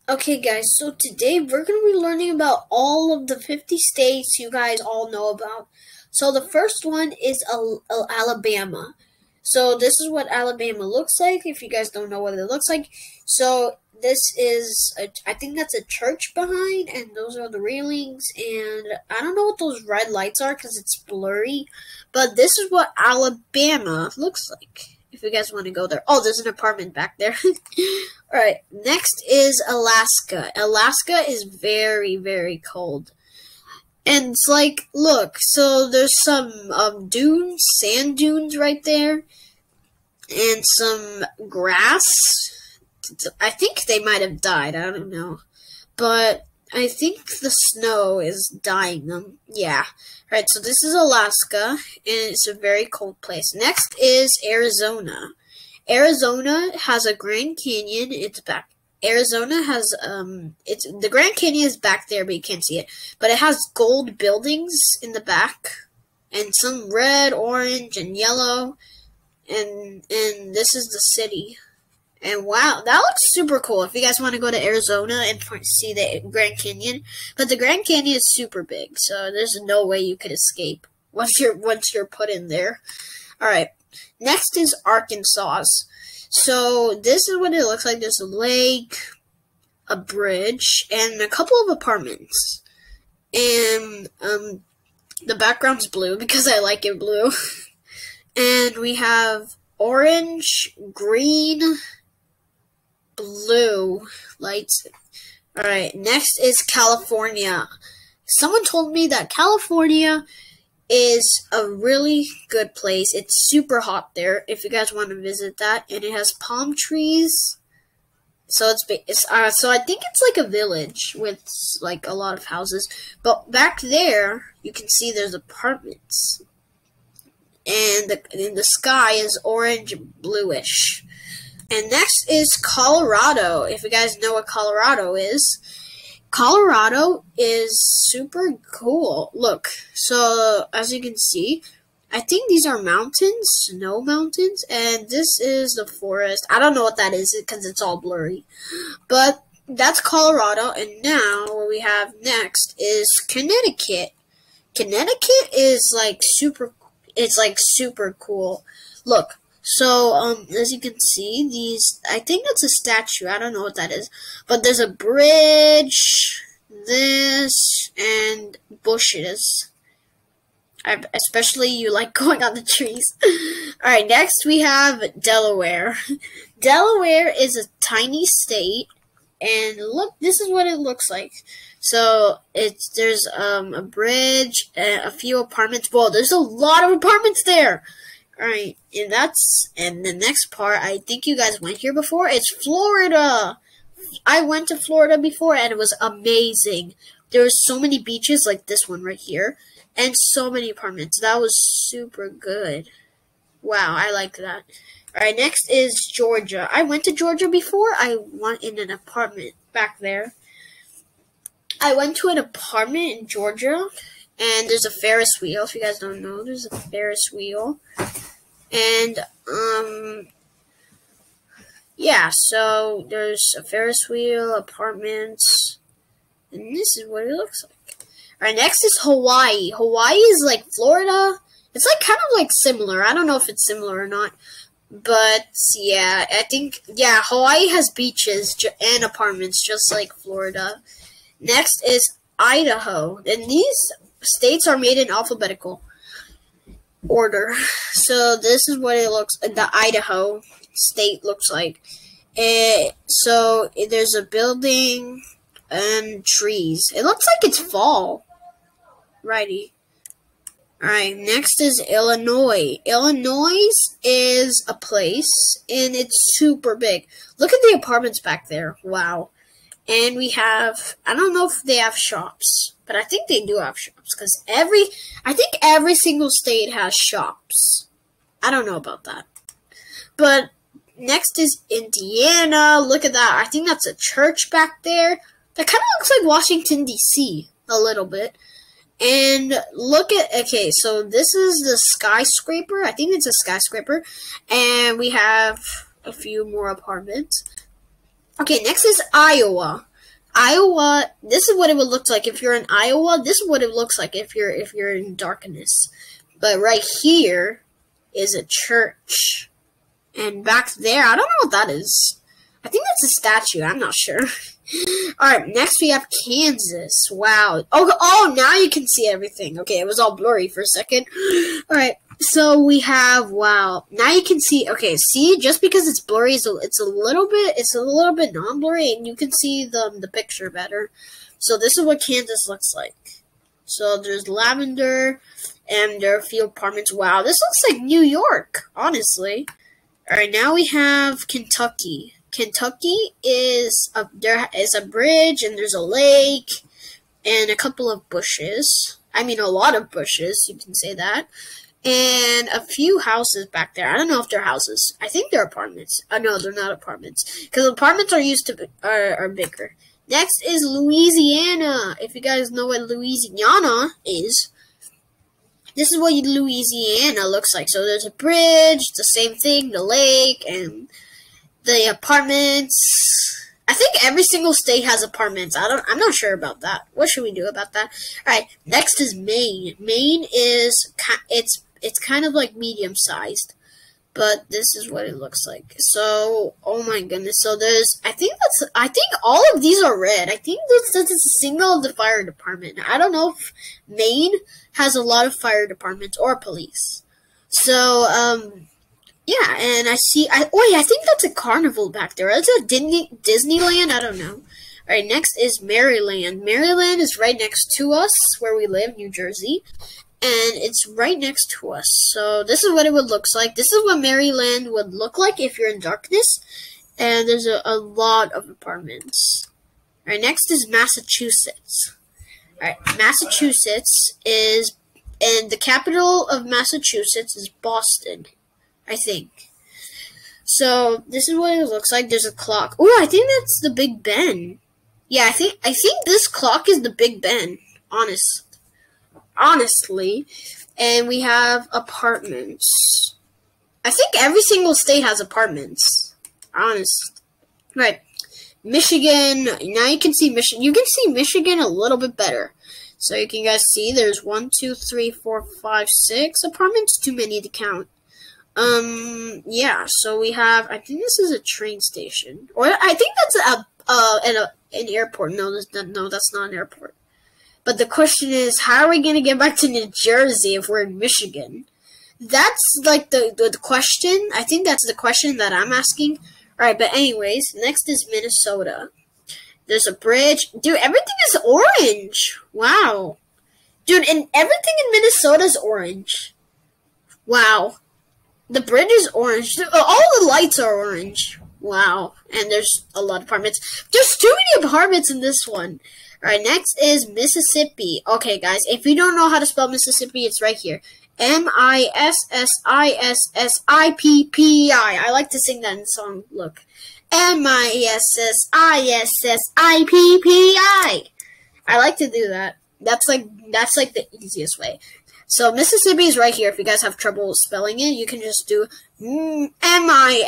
Okay, guys, so today we're going to be learning about all of the 50 states you guys all know about. So the first one is Alabama. So this is what Alabama looks like, if you guys don't know what it looks like. So this is, I think that's a church behind, and those are the railings, and I don't know what those red lights are because it's blurry, but this is what Alabama looks like. If you guys want to go there. Oh, there's an apartment back there. Alright, next is Alaska. Alaska is very, very cold. And it's like, look, so there's some dunes, sand dunes right there, and some grass. I think they might have died, I don't know. But I think the snow is dying them. Yeah. Right, so this is Alaska, and it's a very cold place. Next is Arizona. Arizona has a Grand Canyon. It's back. Arizona has the Grand Canyon is back there, but you can't see it. But it has gold buildings in the back, and some red, orange, and yellow. And this is the city. And wow, that looks super cool if you guys want to go to Arizona and see the Grand Canyon. But the Grand Canyon is super big, so there's no way you could escape once you're put in there. Alright, next is Arkansas. So this is what it looks like. There's a lake, a bridge, and a couple of apartments. And the background's blue because I like it blue. And we have orange, green, blue lights. Alright, next is California. Someone told me that California is a really good place. It's super hot there if you guys want to visit that, and it has palm trees. So so I think it's like a village with like a lot of houses. But back there, you can see there's apartments. And the sky is orange bluish. And next is Colorado. If you guys know what Colorado is super cool. Look, so as you can see, I think these are mountains, snow mountains, and this is the forest. I don't know what that is because it's all blurry. But that's Colorado, and now what we have next is Connecticut. Connecticut is like super cool. Look. So, as you can see, I think that's a statue. I don't know what that is. But there's a bridge, this, and bushes. Especially you like going on the trees. Alright, next we have Delaware. Delaware is a tiny state. And look, this is what it looks like. So, there's a bridge, a few apartments. Whoa, there's a lot of apartments there! Alright, and the next part, I think you guys went here before, it's Florida! I went to Florida before, and it was amazing. There were so many beaches, like this one right here, and so many apartments. That was super good. Wow, I like that. Alright, next is Georgia. I went to Georgia before. I went in an apartment back there. I went to an apartment in Georgia, and there's a Ferris wheel. If you guys don't know, there's a Ferris wheel. And, yeah, so there's a Ferris wheel, apartments, and this is what it looks like. Alright, next is Hawaii. Hawaii is like Florida. It's like kind of like similar. I don't know if it's similar or not. But, yeah, I think, yeah, Hawaii has beaches and apartments just like Florida. Next is Idaho. And these states are made in alphabetical order. So this is what it looks, the Idaho state looks like. So there's a building and trees. It looks like it's fall. Righty. Alright, next is Illinois. Illinois is a place, and it's super big. Look at the apartments back there. Wow. And we have, I don't know if they have shops, but I think they do have shops, because I think every single state has shops. I don't know about that. But next is Indiana. Look at that. I think that's a church back there. That kind of looks like Washington, D.C. a little bit. And look at, okay, so this is the skyscraper. I think it's a skyscraper. And we have a few more apartments. Okay, next is Iowa. Iowa, this is what it would look like if you're in Iowa. This is what it looks like if you're in darkness. But right here is a church. And back there, I don't know what that is. I think that's a statue. I'm not sure. Alright, next we have Kansas. Wow. Oh, now you can see everything. Okay, it was all blurry for a second. Alright, so we have, wow. Now you can see, okay, see, just because it's blurry, it's a little bit non-blurry, and you can see the picture better. So this is what Kansas looks like. So there's lavender, and there are a few apartments. Wow, this looks like New York, honestly. Alright, now we have Kentucky. Kentucky there is a bridge, and there's a lake, and a couple of bushes. I mean, a lot of bushes, you can say that. And a few houses back there. I don't know if they're houses. I think they're apartments. No, they're not apartments. Because apartments are bigger. Next is Louisiana. If you guys know what Louisiana is, this is what Louisiana looks like. So there's a bridge, the same thing, the lake, and the apartments. I think every single state has apartments. I'm not sure about that. What should we do about that? All right. Next is Maine. Maine is it's kind of like medium sized, but this is what it looks like. So, oh my goodness. So I think all of these are red. I think this is a signal of the fire department. I don't know if Maine has a lot of fire departments or police. So, yeah, and I think that's a carnival back there. That's a Disneyland? I don't know. Alright, next is Maryland. Maryland is right next to us, where we live, New Jersey. And it's right next to us. So this is what it would look like. This is what Maryland would look like if you're in darkness. And there's a lot of apartments. Alright, next is Massachusetts. Alright, Massachusetts is, and the capital of Massachusetts is Boston, I think. So this is what it looks like. There's a clock. Oh, I think that's the Big Ben. Yeah, I think this clock is the Big Ben. Honestly. And we have apartments. I think every single state has apartments. Right. Michigan. Now you can see Michigan. You can see Michigan a little bit better. So you can guys see there's 1, 2, 3, 4, 5, 6 apartments. Too many to count. Yeah, so we have, I think this is a train station. Or I think that's an airport. No, that's not an airport. But the question is, how are we going to get back to New Jersey if we're in Michigan? That's like the question. I think that's the question that I'm asking. Alright, but anyways, next is Minnesota. There's a bridge. Dude, everything is orange. Wow. Dude, and everything in Minnesota is orange. Wow. The bridge is orange. All the lights are orange. Wow. And there's a lot of apartments. There's too many apartments in this one. Alright, next is Mississippi. Okay, guys, if you don't know how to spell Mississippi, it's right here. Mississippi. I like to sing that in the song. Look. Mississippi. I like to do that. That's like the easiest way. So Mississippi is right here. If you guys have trouble spelling it, you can just do Mississippi.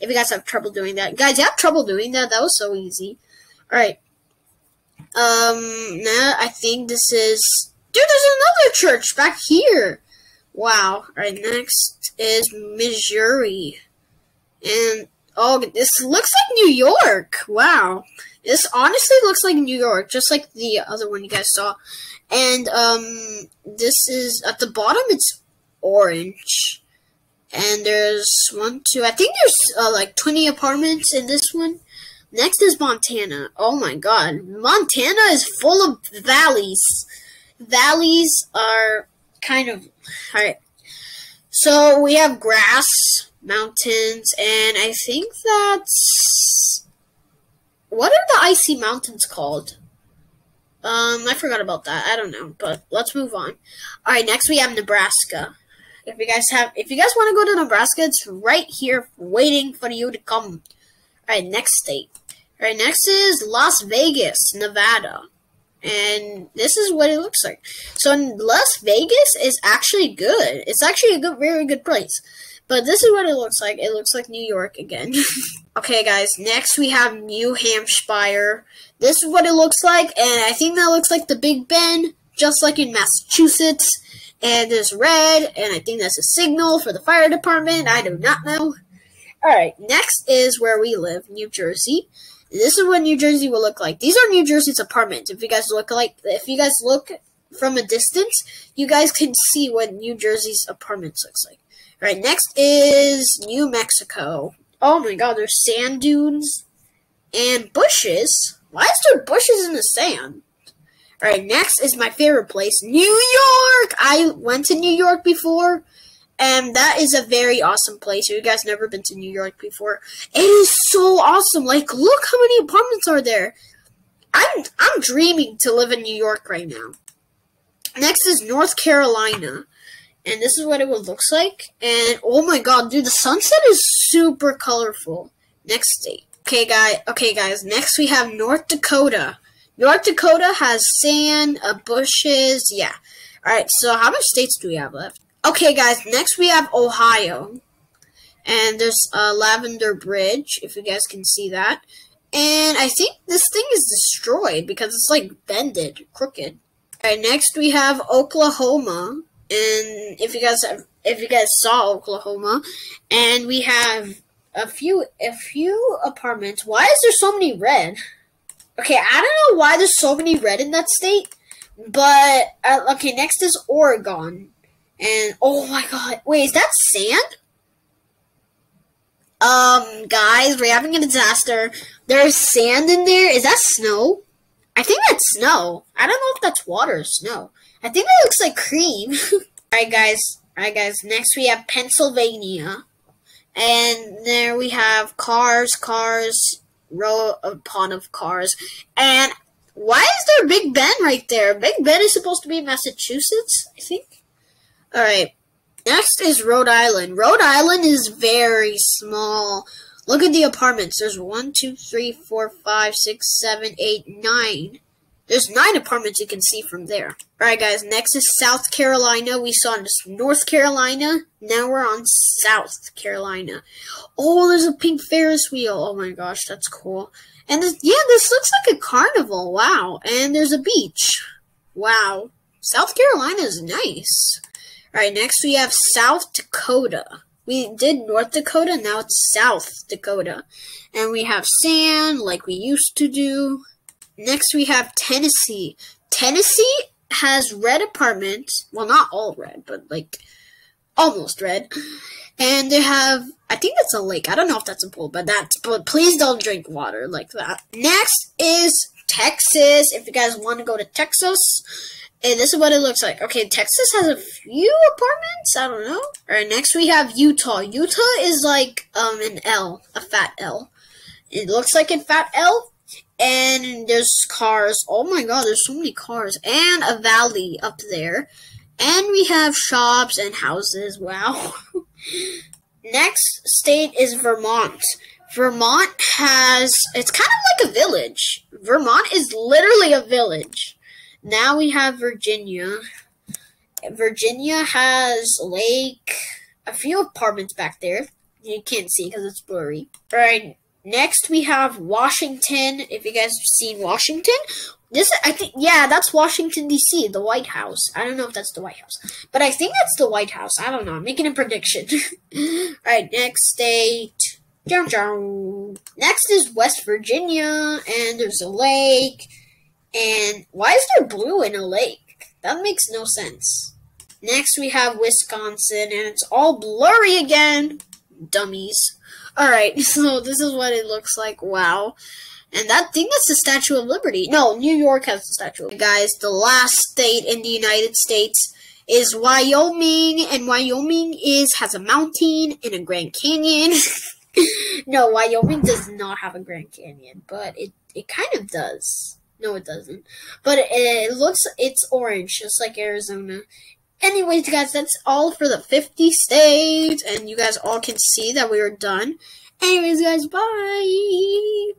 If you guys have trouble doing that. Guys, you have trouble doing that? That was so easy. Alright. Now I think this is... Dude, there's another church back here. Wow. Alright, next is Missouri. And, oh, this looks like New York. Wow. This honestly looks like New York, just like the other one you guys saw. And, this is, at the bottom, it's orange. And there's 1, 2, I think there's, like 20 apartments in this one. Next is Montana. Oh my god. Montana is full of valleys. Valleys are kind of, alright. So, we have grass, mountains, and I think that's... What are the icy mountains called? I forgot about that. I don't know, but let's move on. Alright, next we have Nebraska. If you guys want to go to Nebraska, it's right here waiting for you to come. Alright, next state. Alright, next is Las Vegas, Nevada. And this is what it looks like. So Las Vegas is actually good. It's actually a very good place. But this is what it looks like. It looks like New York again. Okay, guys, next we have New Hampshire. This is what it looks like, and I think that looks like the Big Ben, just like in Massachusetts. And there's red, and I think that's a signal for the fire department. I do not know. Alright, next is where we live, New Jersey. This is what New Jersey will look like. These are New Jersey's apartments. If you guys look from a distance, you guys can see what New Jersey's apartments looks like. Alright, next is New Mexico. Oh my god, there's sand dunes and bushes. Why is there bushes in the sand? Alright, next is my favorite place, New York! I went to New York before, and that is a very awesome place. If you guys never been to New York before, it is so awesome. Like, look how many apartments are there. I'm dreaming to live in New York right now. Next is North Carolina. And this is what it looks like. And oh my god, dude, the sunset is super colorful. Next state. Okay, guys. Next we have North Dakota. North Dakota has sand, bushes. Yeah. Alright, so how many states do we have left? Okay, guys. Next we have Ohio. And there's a Lavender Bridge, if you guys can see that. And I think this thing is destroyed because it's like bended, crooked. Alright, next we have Oklahoma. And if you guys saw Oklahoma, and we have a few apartments. Why is there so many red? Okay, I don't know why there's so many red in that state, but okay. Next is Oregon, and oh my god, wait, is that sand? Guys, we're having a disaster. There's sand in there. Is that snow? I think that's snow. I don't know if that's water or snow. I think that looks like cream. Alright, guys. Next, we have Pennsylvania. And there we have cars, row upon of cars. And why is there Big Ben right there? Big Ben is supposed to be in Massachusetts, I think. Alright. Next is Rhode Island. Rhode Island is very small. Look at the apartments. There's 1, 2, 3, 4, 5, 6, 7, 8, 9. There's 9 apartments you can see from there. Alright, guys. Next is South Carolina. We saw North Carolina. Now we're on South Carolina. Oh, there's a pink Ferris wheel. Oh my gosh, that's cool. And this looks like a carnival. Wow. And there's a beach. Wow. South Carolina is nice. Alright, next we have South Dakota. We did North Dakota, now it's South Dakota. And we have sand, like we used to do. Next we have Tennessee. Tennessee has red apartments. Well, not all red, but like almost red. And they have, I think that's a lake. I don't know if that's a pool, but please don't drink water like that. Next is Texas. If you guys want to go to Texas, and this is what it looks like. Okay, Texas has a few apartments. I don't know. Alright, next we have Utah. Utah is like an L, a fat L. It looks like a fat L. And there's cars. Oh my god, there's so many cars. And a valley up there. And we have shops and houses. Wow. Next state is Vermont. Vermont has, it's kind of like a village. Vermont is literally a village. Now we have Virginia. Virginia has a lake, a few apartments back there. You can't see because it's blurry. Alright, next we have Washington. If you guys have seen Washington, I think, yeah, that's Washington, D.C., the White House. I don't know if that's the White House, but I think that's the White House. I don't know. I'm making a prediction. Alright, next state. Next is West Virginia, and there's a lake. And why is there blue in a lake? That makes no sense. Next we have Wisconsin, and it's all blurry again. Dummies. Alright, so this is what it looks like. Wow. And I think that's the Statue of Liberty. No, New York has the Statue of Liberty. Guys, the last state in the United States is Wyoming, and Wyoming has a mountain and a Grand Canyon. No, Wyoming does not have a Grand Canyon, but it kind of does. No, it doesn't. But it's orange, just like Arizona. Anyways, guys, that's all for the 50 states, and you guys all can see that we are done. Anyways, guys, bye!